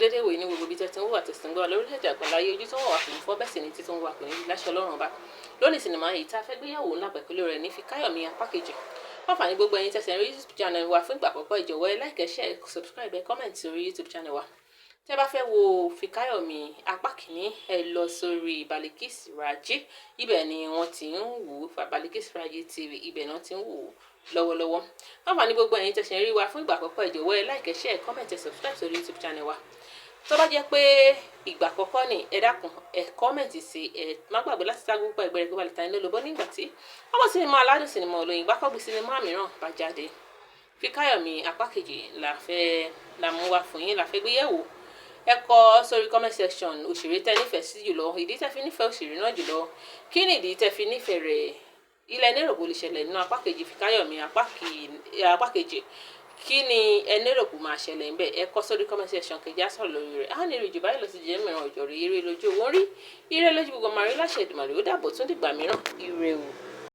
dédé wòye ní gbogbo ibi tẹ́ ti ń wà tẹ̀sí ń gbọ́ lórílẹ̀-èdè àgbáláyé ojú tó ń wà fún fọ́ bẹ́ẹ̀ sì ni títún wà kò ní láṣọ ọlọ́run ọba lónìí sinimá yìí tá a fẹ́ gbéyàwó ńlá pẹ̀lú rẹ̀ ní Fíkáyọ̀mí apá kejì fáfàní gbogbo ẹ̀yin tẹ̀sí rí YouTube channel wa fún ìgbà àkọ́kọ́ ìjọ̀wọ́ ẹ like share subscribe ẹ comment sórí YouTube channel wa tẹ́ bá fẹ́ wo Fíkáyọ̀mí apá kìíní ẹ lọ sórí Balikis Raji ibẹ̀ ni wọ́n ti ń wò Balikis Raji TV ibẹ̀ náà ti ń wò lọ́wọ́lọ́wọ́ fáfàní gbogbo ẹ̀yin tẹ̀sí rí wa fún ìgbà àkọ́kọ́ ìjọ̀wọ́ ẹ like share comment subscribe sórí YouTube channel wa tó bá jẹ́ pé ìgbà àkọ́kọ́ ni ẹ dákun ẹ kọ́mẹ̀ntì sí ẹ má gbàgbé láti sá gbogbo ẹgbẹ́ rẹ̀ kó ba lè ta ní lólobó nígbà tí ọmọ sinimá aládùn sinimá olóyin gbákọ́gbé sinimá mìíràn bá jáde Fíkáyọ̀mí apá kejì la mú wá fún yín la fẹ́ gbé yẹ̀wò ẹ kọ sórí comment section òṣèré tẹ́ nífẹ̀ẹ́ sí jùlọ ìdí tẹ́ fi nífẹ̀ẹ́ òṣèré náà jùlọ kí ni ìdí tẹ́ fi nífẹ̀ẹ́ rẹ̀ ilẹ̀ nírògbò lè ṣẹlẹ̀ nínú apá kejì Fíkáyọ̀mí apá kejì kí ni ẹni rò kó máa ṣẹlẹ̀ ń bẹ̀ ẹ kọ sórí comment section kejì á sọ̀rọ̀ lórí rẹ̀ á ní rí jù báyìí lọ sí jẹ́ mìíràn ọjọ́ rí eré lójú owó rí ire lójú gbogbo màrí láṣẹ Èdùmàrè ó dàbọ̀ tún dìgbà mìíràn ire o.